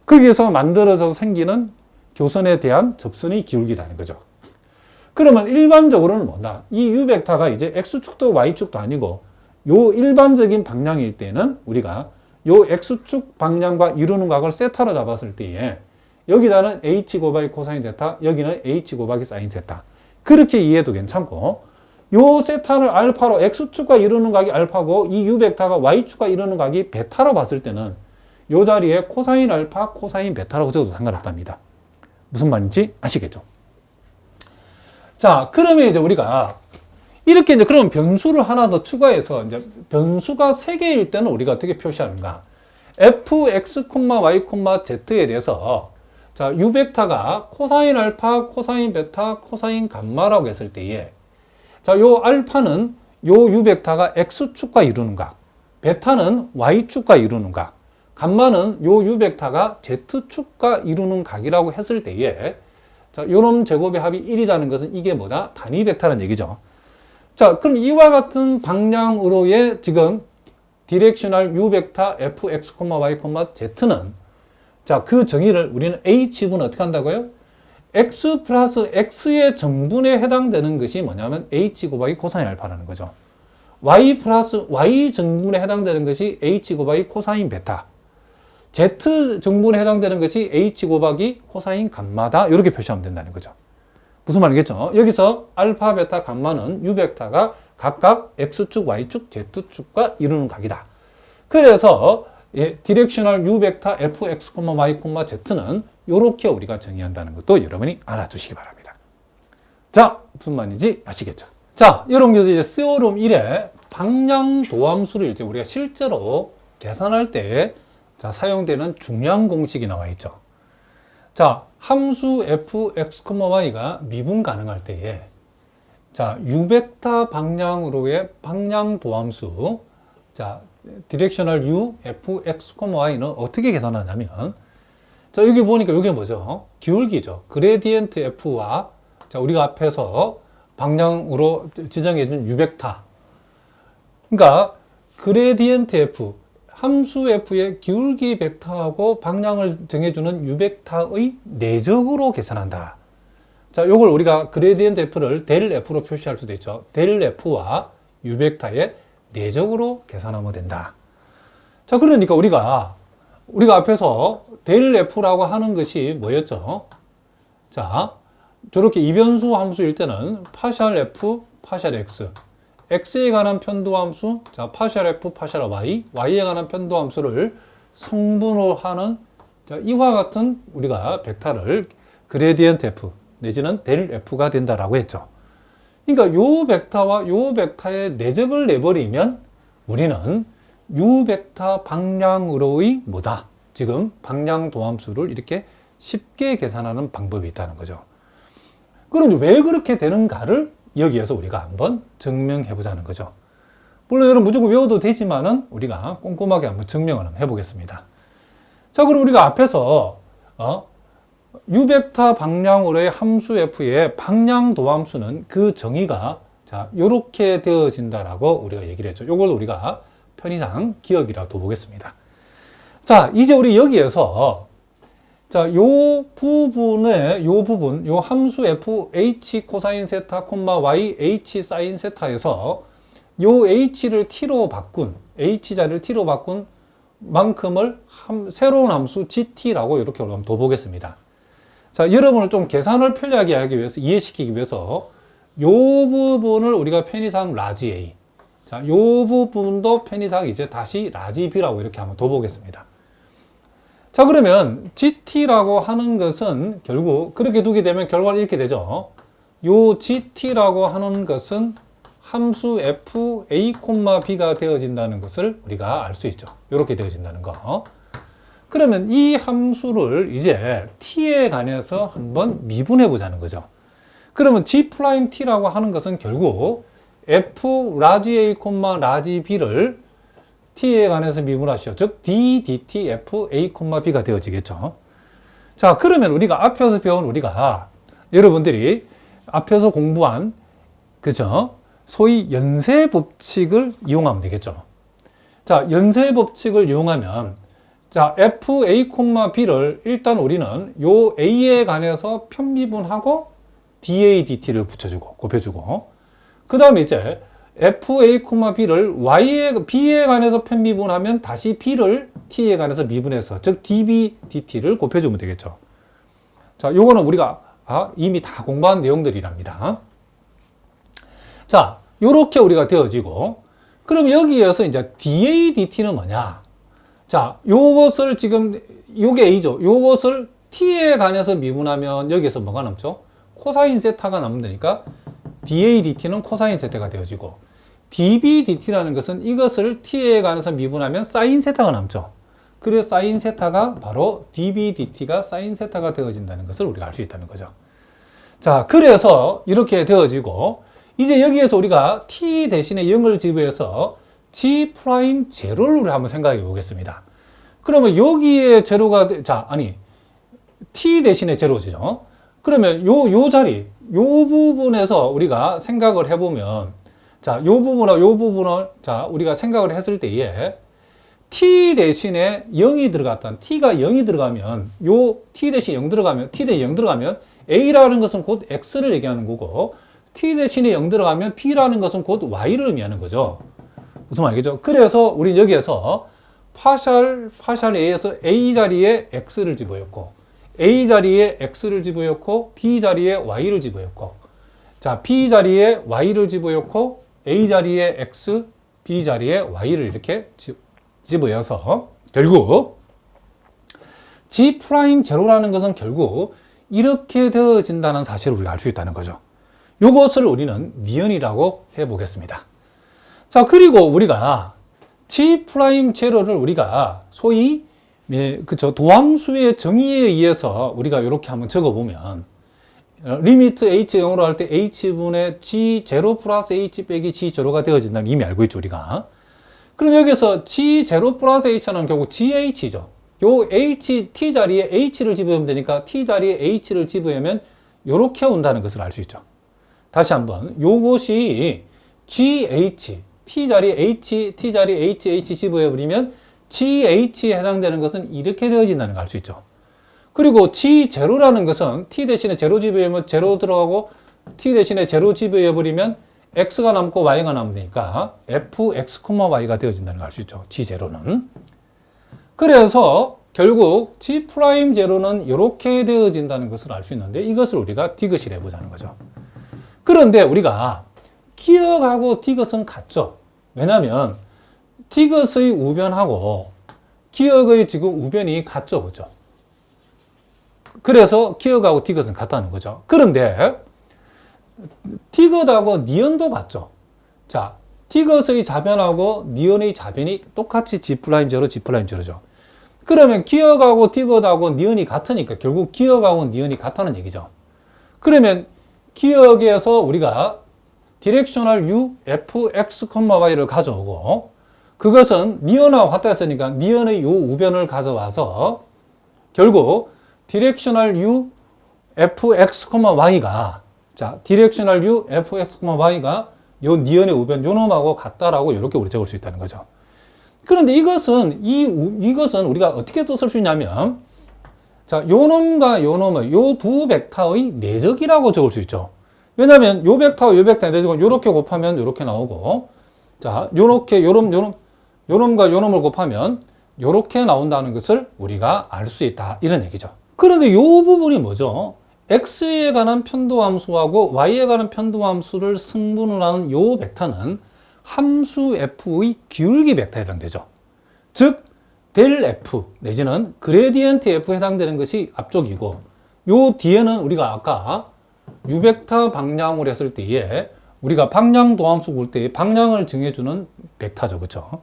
거기에서 만들어져서 생기는 교선에 대한 접선의 기울기라는 거죠. 그러면 일반적으로는 뭐다? 이 U벡터가 이제 X축도 Y축도 아니고 요 일반적인 방향일 때는 우리가 요 X축 방향과 이루는 각을 세타로 잡았을 때에 여기다는 H 곱하기 코사인 세타, 여기는 H 곱하기 사인 세타. 그렇게 이해해도 괜찮고, 요 세타를 알파로 X축과 이루는 각이 알파고 이 U벡터가 Y축과 이루는 각이 베타로 봤을 때는 요 자리에 코사인 알파, 코사인 베타라고 적어도 상관없답니다. 무슨 말인지 아시겠죠? 자, 그러면 이제 우리가 이렇게 이제 그럼 변수를 하나 더 추가해서 이제 변수가 3개일 때는 우리가 어떻게 표시하는가? fx, y, z에 대해서 자, U벡터가 코사인 알파, 코사인 베타, 코사인 감마라고 했을 때에 자, 요 알파는 요 U벡터가 X축과 이루는 각, 베타는 Y축과 이루는 각, 감마는 요 U벡터가 Z축과 이루는 각이라고 했을 때에 자, 요놈 제곱의 합이 1이라는 것은 이게 뭐다? 단위 벡터라는 얘기죠. 자, 그럼 이와 같은 방향으로의 지금 디렉셔널 U벡터 fx, y, z는 자, 그 정의를 우리는 h분은 어떻게 한다고요? x 플러스 x의 정분에 해당되는 것이 뭐냐면 h 곱하기 코사인 알파라는 거죠. y 플러스 y 정분에 해당되는 것이 h 곱하기 코사인 베타. z 정분에 해당되는 것이 h 곱하기 코사인 감마다. 이렇게 표시하면 된다는 거죠. 무슨 말이겠죠? 여기서 알파, 베타, 감마는 U벡터가 각각 x축, y축, z축과 이루는 각이다. 그래서 디렉셔널 U벡터 fx, y, z는 이렇게 우리가 정의한다는 것도 여러분이 알아두시기 바랍니다. 자, 무슨 말인지 아시겠죠? 자, 여러분께서 이제 세오름 1의 방향 도함수를 이제 우리가 실제로 계산할 때 자, 사용되는 중요한 공식이 나와 있죠. 자, 함수 fx, y가 미분 가능할 때에 자, U벡터 방향으로의 방향 도함수 자, 디렉셔널 U, fx, y는 어떻게 계산하냐면 자, 여기 보니까 이게 뭐죠? 기울기죠. 그레디엔트 f와 자, 우리가 앞에서 방향으로 지정해준 U벡터. 그러니까 그레디엔트 f, 함수 f의 기울기 벡터하고 방향을 정해주는 U벡터의 내적으로 계산한다. 자, 요걸 우리가 그레디엔트 f를 델 f로 표시할 수도 있죠. 델 f와 U벡터의 내적으로 계산하면 된다. 자, 그러니까 우리가 앞에서 델 f라고 하는 것이 뭐였죠? 자, 저렇게 이변수 함수일 때는 파셜 f, 파셜 x, x에 관한 편도함수, 자, 파셜 f, 파셜 y, y에 관한 편도함수를 성분으로 하는 자, 이와 같은 우리가 벡터를 그레디언트 f 내지는 델 f가 된다라고 했죠. 그러니까 요 벡터와 요 벡터의 내적을 내버리면 우리는 U벡터 방향으로의 뭐다? 지금 방향 도함수를 이렇게 쉽게 계산하는 방법이 있다는 거죠. 그럼 왜 그렇게 되는가를 여기에서 우리가 한번 증명해 보자는 거죠. 물론 여러분 무조건 외워도 되지만은 우리가 꼼꼼하게 한번 증명을 한번 해보겠습니다. 자, 그럼 우리가 앞에서 U벡터 방향으로의 함수 f의 방향 도함수는 그 정의가 자, 요렇게 되어진다라고 우리가 얘기를 했죠. 요걸 우리가 편의상 기억이라도 보겠습니다. 자, 이제 우리 여기에서 자, 요 부분, 요 함수 f h 코사인 세타, y h 사인 세타에서 요 h를 t로 바꾼, h 자리를 t로 바꾼 만큼을 새로운 함수 gt라고 이렇게 한번 더 보겠습니다. 자, 여러분을 좀 계산을 편리하게 하기 위해서, 이해시키기 위해서 요 부분을 우리가 편의상 라지 a. 자, 요 부분도 편의상 이제 다시 라지 b라고 이렇게 한번 더 보겠습니다. 자, 그러면 gt라고 하는 것은 결국 그렇게 두게 되면 결과는 이렇게 되죠. 요 gt라고 하는 것은 함수 f a, b가 되어진다는 것을 우리가 알 수 있죠. 이렇게 되어진다는 거. 그러면 이 함수를 이제 t에 관해서 한번 미분해 보자는 거죠. 그러면 g't라고 하는 것은 결국 f 라지 a, 라지 b를 t에 관해서 미분하시죠. 즉 d dt f a, b가 되어지겠죠. 자, 그러면 우리가 앞에서 배운 여러분들이 앞에서 공부한 그죠? 소위 연쇄 법칙을 이용하면 되겠죠. 자, 연쇄 법칙을 이용하면 자, fa, b를 일단 우리는 요 a에 관해서 편미분하고 dA, dt를 붙여주고, 곱해주고. 그 다음에 이제 fa, b를 b에 관해서 편미분하면 다시 b를 t에 관해서 미분해서, 즉 db, dt를 곱해주면 되겠죠. 자, 요거는 우리가 이미 다 공부한 내용들이랍니다. 자, 요렇게 우리가 되어지고, 그럼 여기에서 이제 dA, dt는 뭐냐? 자, 요것을 지금, 요게 A죠. 요것을 t에 관해서 미분하면 여기에서 뭐가 남죠? 코사인 세타가 남으면 되니까 dA, dt는 코사인 세타가 되어지고, dB, dt라는 것은 이것을 t에 관해서 미분하면 사인 세타가 남죠. 그래서 사인 세타가 바로 dB, dt가 사인 세타가 되어진다는 것을 우리가 알 수 있다는 거죠. 자, 그래서 이렇게 되어지고, 이제 여기에서 우리가 t 대신에 0을 지부해서 g'0를 우리 한번 생각해 보겠습니다. 그러면 여기에 제로가, t 대신에 제로죠. 그러면 요 자리, 요 부분에서 우리가 생각을 해보면, 자, 요 부분을, 자, 우리가 생각을 했을 때에, t 대신에 0이 들어갔다. t가 0이 들어가면, t 대신 0 들어가면, a라는 것은 곧 x를 얘기하는 거고, t 대신에 0 들어가면 b라는 것은 곧 y를 의미하는 거죠. 무슨 말이겠죠? 그래서 우리 여기에서 파샬 a에서 a 자리에 x를 집어였고, a 자리에 x를 집어였고, b 자리에 y를 집어였고, 자, b 자리에 y를 집어였고, a 자리에 x, b 자리에 y를 이렇게 집어여서 결국 g'0라는 것은 결국 이렇게 되어진다는 사실을 우리가 알 수 있다는 거죠. 이것을 우리는 니은이라고 해보겠습니다. 자, 그리고 우리가 g'0를 우리가 소위 도함수의 정의에 의해서 우리가 이렇게 한번 적어보면, 리미트 h 0으로 할 때 h분의 g0 플러스 h 빼기 g0가 되어진다는 이미 알고 있죠, 우리가. 그럼 여기서 g0 플러스 h는 결국gh죠. 요 h, t 자리에 h를 집으면 되니까 t 자리에 h를 집으면 이렇게 온다는 것을 알 수 있죠. 다시 한번, 요것이 gh, t 자리에 h 집어버리면 GH에 해당되는 것은 이렇게 되어진다는 걸 알 수 있죠. 그리고 G0라는 것은 T 대신에 제로 집어버리면 제로 들어가고 T 대신에 제로 집어버리면 X가 남고 Y가 남으니까 Fx, Y가 되어진다는 걸 알 수 있죠. G0는. 그래서 결국 G'0는 이렇게 되어진다는 것을 알 수 있는데 이것을 우리가 디귿이라 해보자는 거죠. 그런데 우리가 기억하고 디귿은 같죠. 왜냐하면 디귿의 우변하고 기억의 지금 우변이 같죠, 그죠? 그래서 기억하고 디귿은 같다는 거죠. 그런데 디귿하고 니은도 같죠. 자, 디귿의 자변하고 니은의 자변이 똑같이 G'0, G'0죠. 그러면 기억하고 디귿하고 니은이 같으니까 결국 기억하고 니은이 같다는 얘기죠. 그러면 기억에서 우리가 디렉셔널 U, F, X, Y를 가져오고 그것은 니은하고 같다 했으니까 니은의 요 우변을 가져와서 결국 디렉셔널 U, F, X, Y가 디렉셔널 U, F, X, Y가 요 니은의 우변 요 놈하고 같다라고 이렇게 우리 적을 수 있다는 거죠. 그런데 이것은 우리가 어떻게 또 쓸 수 있냐면 자, 요 놈과 요 놈의 요 두 벡터의 내적이라고 적을 수 있죠. 왜냐하면 요 벡터와 요 벡터의 내적은 요렇게 곱하면 요렇게 나오고 자, 요렇게 요 놈과 요 놈을 곱하면 요렇게 나온다는 것을 우리가 알 수 있다. 이런 얘기죠. 그런데 요 부분이 뭐죠? x에 관한 편도함수하고 y에 관한 편도함수를 승분을 하는 요 벡터는 함수 f의 기울기 벡터에 해당되죠. 즉, 델 f 내지는 그레디언트 f에 해당되는 것이 앞쪽이고 요 뒤에는 우리가 아까 유벡터 방향으로 했을 때에 우리가 방향 도함수 볼 때 방향을 정해주는 벡터죠. 그렇죠?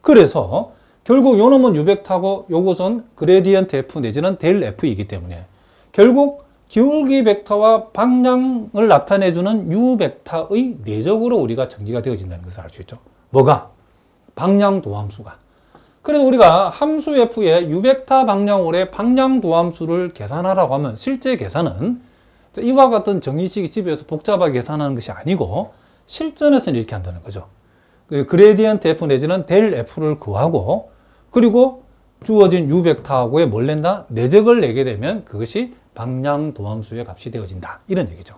그래서 결국 요 놈은 유벡터고 요것은 그레디언트 f 내지는 델 f이기 때문에 결국 기울기 벡터와 방향을 나타내주는 u 벡터의 내적으로 우리가 전기가 되어진다는 것을 알 수 있죠. 뭐가? 방향 도함수가. 그래서 우리가 함수 f의 u 벡터 방향으로의 방향 도함수를 계산하라고 하면 실제 계산은 이와 같은 정의식이 집에서 복잡하게 계산하는 것이 아니고 실전에서는 이렇게 한다는 거죠. 그레디언트 f 내지는 델 f를 구하고 그리고 주어진 u 벡터하고의 뭘 낸다? 내적을 내게 되면 그것이 방향 도함수의 값이 되어진다. 이런 얘기죠.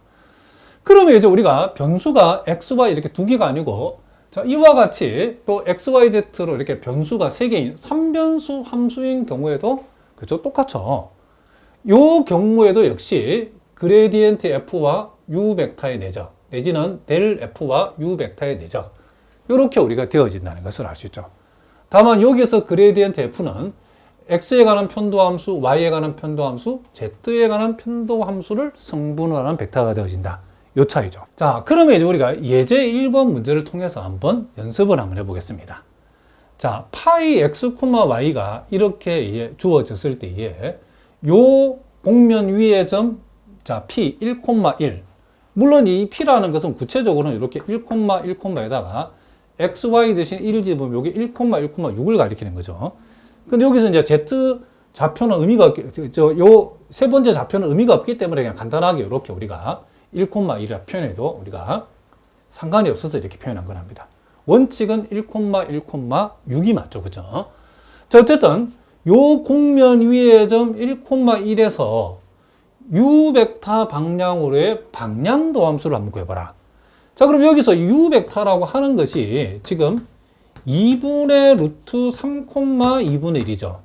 그러면 이제 우리가 변수가 x, y 이렇게 두 개가 아니고, 자, 이와 같이 또 x, y, z로 이렇게 변수가 세 개인 3변수 함수인 경우에도 그죠? 똑같죠. 요 경우에도 역시 그레디엔트 f와 u 벡터의 내적, 내지는 델 f와 u 벡터의 내적, 이렇게 우리가 되어진다는 것을 알 수 있죠. 다만 여기서 그레디엔트 f는 x에 관한 편도함수, y에 관한 편도함수, z에 관한 편도함수를 성분하는 벡터가 되어진다. 요 차이죠. 자, 그러면 이제 우리가 예제 1번 문제를 통해서 한번 연습을 한번 해보겠습니다. 자, 파이 x, y가 이렇게 주어졌을 때에 요 곡면 위의 점, 자, p 1,1. 물론 이 p라는 것은 구체적으로는 이렇게 1,1,에다가 x, y 대신 1을 집으면 여기 1,1,6을 가리키는 거죠. 근데 여기서 이제 z 좌표는 의미가 요 세 번째 좌표는 의미가 없기 때문에 그냥 간단하게 이렇게 우리가 1,1이라 표현해도 우리가 상관이 없어서 이렇게 표현한 거랍니다. 원칙은 1,1,6이 맞죠, 그죠? 자, 어쨌든 요 곡면 위의 점 1,1에서 u 벡터 방향으로의 방향도 함수를 한번 구해봐라. 자, 그럼 여기서 u 벡터라고 하는 것이 지금 2분의 루트 3,2분의 1이죠.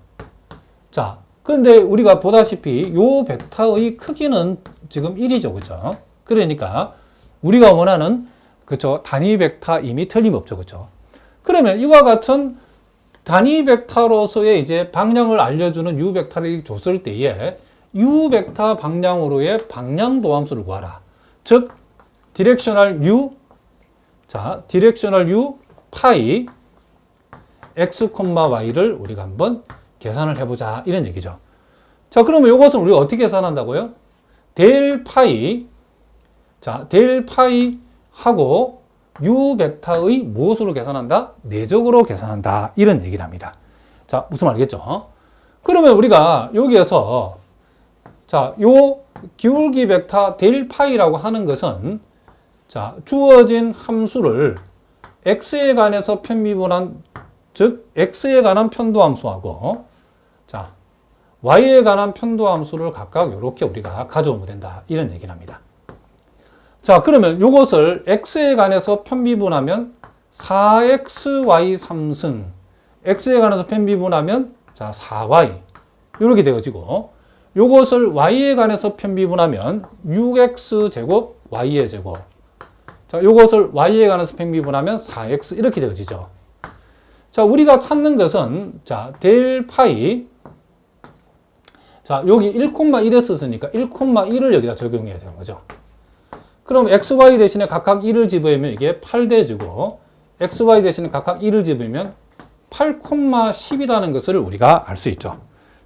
자, 근데 우리가 보다시피 요 벡터의 크기는 지금 1이죠, 그죠? 그러니까 우리가 원하는 그죠 단위 벡터임이 틀림없죠, 그죠? 그러면 이와 같은 단위 벡터로서의 이제 방향을 알려주는 u 벡터를 줬을 때에 u 벡터 방향으로의 방향도 함수를 구하라. 즉 디렉셔널 u, 자 디렉셔널 u 파이 x, y를 우리가 한번 계산을 해보자 이런 얘기죠. 자, 그러면 이것은 우리가 어떻게 계산한다고요? 델 파이, 자 델 파이 하고 u 벡터의 무엇으로 계산한다? 내적으로 계산한다 이런 얘기를 합니다. 자, 무슨 말이겠죠? 그러면 우리가 여기에서 자, 요 기울기 벡터 델 파이라고 하는 것은 자, 주어진 함수를 x에 관해서 편미분한, 즉 x에 관한 편도함수하고 자, y에 관한 편도함수를 각각 이렇게 우리가 가져오면 된다 이런 얘기를 합니다. 자, 그러면 이것을 x에 관해서 편미분하면 4xy 3승, x에 관해서 편미분하면 자 4y 이렇게 되어지고, 이것을 y에 관해서 편미분하면 6x 제곱 y의 제곱, 자 이것을 y에 관해서 편미분하면 4x 이렇게 되어지죠. 자, 우리가 찾는 것은 자 델 파이, 자 여기 1,1에 썼으니까 1,1을 여기다 적용해야 되는 거죠. 그럼 xy 대신에 각각 1을 집으면 이게 8대주고, xy 대신에 각각 1을 집으면 8,10이라는 것을 우리가 알 수 있죠.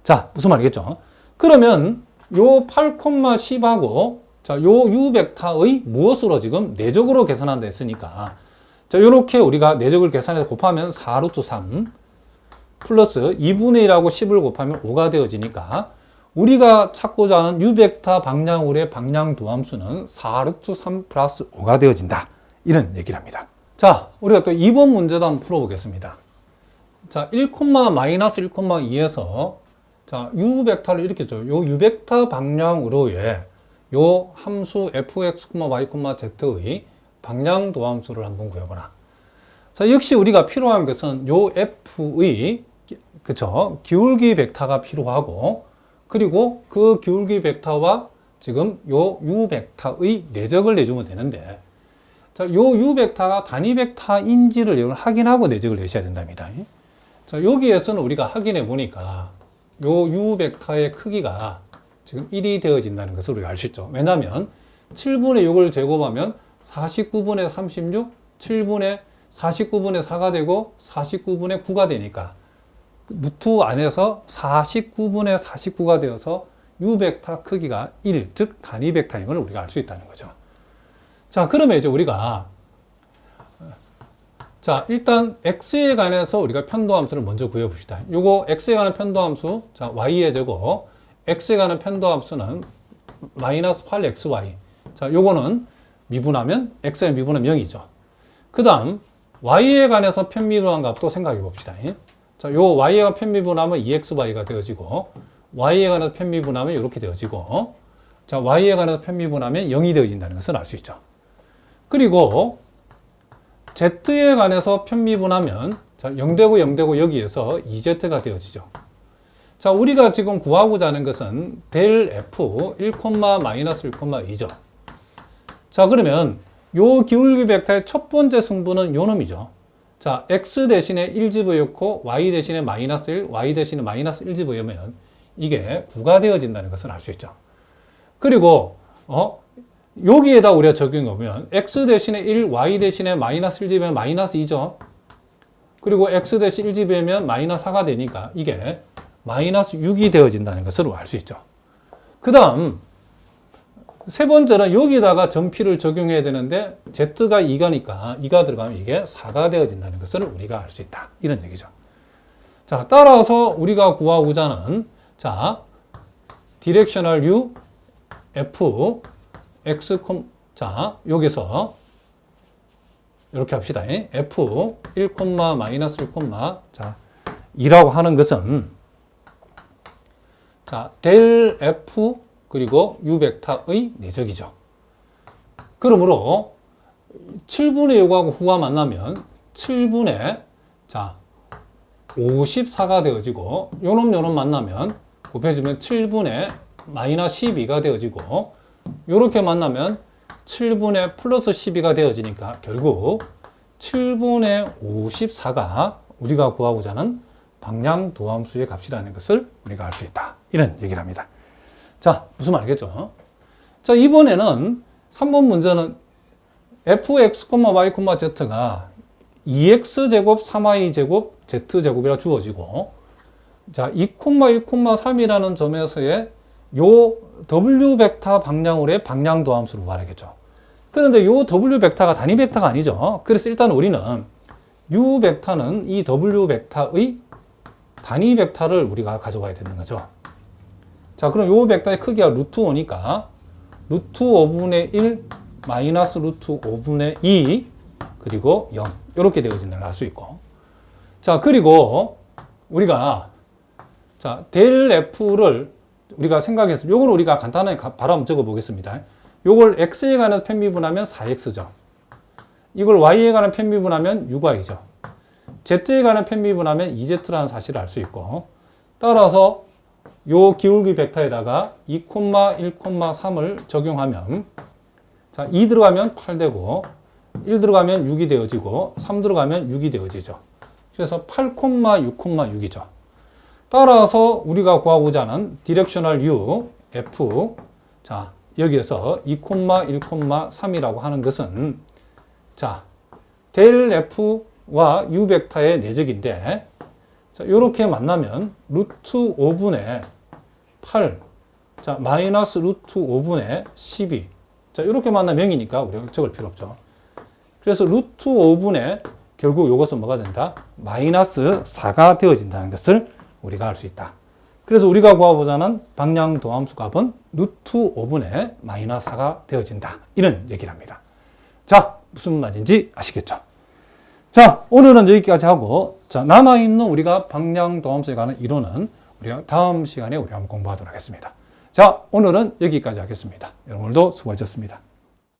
자, 무슨 말이겠죠? 그러면 요 8,10하고 자, 요 u 벡터의 무엇으로 지금 내적으로 계산한다 했으니까 자, 요렇게 우리가 내적을 계산해서 곱하면 4루트 3 플러스 2분의 1하고 10을 곱하면 5가 되어지니까 우리가 찾고자 하는 u 벡터 방향으로의 방향 도함수는 4루트 3 플러스 5가 되어진다 이런 얘기를 합니다. 자, 우리가 또 2번 문제도 한번 풀어보겠습니다. 자, 1,-1,2에서 자, u 벡터를 이렇게 줘요. 요 u 벡터 방향으로의 요 함수 fx, y, z의 방향 도함수를 한번 구해보라. 자, 역시 우리가 필요한 것은 요 f의 그쵸 기울기 벡터가 필요하고, 그리고 그 기울기 벡터와 지금 요 u 벡터의 내적을 내주면 되는데, 자, 요 u 벡터가 단위 벡터인지를 확인하고 내적을 내셔야 된답니다. 자, 여기에서는 우리가 확인해 보니까 요 u 벡터의 크기가 지금 1이 되어진다는 것을 우리가 알 수 있죠. 왜냐하면 7분의 6을 제곱하면 49분의 36, 7분의 49분의 4가 되고 49분의 9가 되니까 루트 안에서 49분의 49가 되어서 u 벡터 크기가 1, 즉 단위 벡터임을 우리가 알 수 있다는 거죠. 자, 그러면 이제 우리가 자, 일단 x에 관해서 우리가 편도함수를 먼저 구해 봅시다. 요거 x에 관한 편도함수, 자, y의 제곱, x에 관한 편도함수는 마이너스 8xy. 자, 요거는 미분하면 x에 미분하면 0이죠. 그 다음 y에 관해서 편미분한 값도 생각해 봅시다. 자, 요 y에 관한 편미분하면 2xy가 되어지고, y에 관해서 편미분하면 이렇게 되어지고, 자, y에 관해서 편미분하면 0이 되어진다는 것을 알 수 있죠. 그리고 z에 관해서 편미분하면 자, 0되고 0되고 여기에서 2z가 되어지죠. 자, 우리가 지금 구하고자 하는 것은 델 f 1, 마이너스 1,2죠. 자, 그러면 요 기울기 벡터의 첫 번째 승부는 요 놈이죠. 자, x 대신에 1 집어넣고 y 대신에 마이너스 1, y 대신에 마이너스 1 집어넣으면 이게 9가 되어진다는 것을 알 수 있죠. 그리고 여기에다 우리가 적용해보면 x 대신에 1, y 대신에 마이너스 1 집으면 마이너스 2죠. 그리고 x 대신 1 집으면 마이너스 4가 되니까 이게 마이너스 6이 되어진다는 것을 알 수 있죠. 그 다음 세 번째는 여기다가 전피를 적용해야 되는데 z가 2가니까 2가 들어가면 이게 4가 되어진다는 것을 우리가 알 수 있다. 이런 얘기죠. 자, 따라서 우리가 구하고자 하는 자, 디렉셔널 u f x 자, 여기서 이렇게 합시다. f 1, 마이너스 1, 자, 2라고 하는 것은 자, 델 f 그리고 u 벡터의 내적이죠. 그러므로 7분의 6하고 후가 만나면 7분의 자 54가 되어지고 요놈 만나면 곱해주면 7분의 마이너스 12가 되어지고 요렇게 만나면 7분의 플러스 12가 되어지니까 결국 7분의 54가 우리가 구하고자 하는 방향도함수의 값이라는 것을 우리가 알 수 있다. 이런 얘기를 합니다. 자, 무슨 말 알겠죠? 자, 이번에는 3번 문제는 fx, y, z가 2x제곱, 3y제곱, z제곱이라 주어지고 자, 2, 1, 3이라는 점에서의 요 w 벡터 방향으로의 방향도함수를 말하겠죠. 그런데 요 w 벡터가 단위 벡터가 아니죠. 그래서 일단 우리는 u 벡터는 이 w 벡터의 단위 벡터를 우리가 가져와야 되는 거죠. 자, 그럼 요 벡터의 크기가 루트 5니까 루트 5분의 1 마이너스 루트 5분의 2 그리고 0 이렇게 되어진다는 걸 알 수 있고 자, 그리고 우리가 자, 델 F를 우리가 생각해서 요걸 우리가 간단하게 바로 한번 적어 보겠습니다. 요걸 x에 관해서 편미분하면 4x죠. 이걸 y에 관한 편미분하면 6y죠. z에 관한 편미분하면 2z라는 사실을 알 수 있고 따라서 요 기울기 벡터에다가 2, 1, 3을 적용하면 자, 2 들어가면 8 되고 1 들어가면 6이 되어지고 3 들어가면 6이 되어지죠. 그래서 8, 6, 6이죠. 따라서 우리가 구하고자 하는 디렉셔널 u f 자, 여기에서 2, 1, 3이라고 하는 것은 자, 델 f와 u 벡터의 내적인데 자, 요렇게 만나면 루트 5분의 8 자, 마이너스 루트 5분의 12 자, 요렇게 만나면 0이니까 우리가 적을 필요 없죠. 그래서 루트 5분의 결국 요것은 뭐가 된다? 마이너스 4가 되어진다는 것을 우리가 알 수 있다. 그래서 우리가 구하고자 하는 방향도함수 값은 루트 5분의 마이너스 4가 되어진다. 이런 얘기를 합니다. 자, 무슨 말인지 아시겠죠? 자, 오늘은 여기까지 하고, 자, 남아있는 우리가 방향도함수에 관한 이론은 우리가 다음 시간에 우리 한번 공부하도록 하겠습니다. 자, 오늘은 여기까지 하겠습니다. 여러분 오늘도 수고하셨습니다.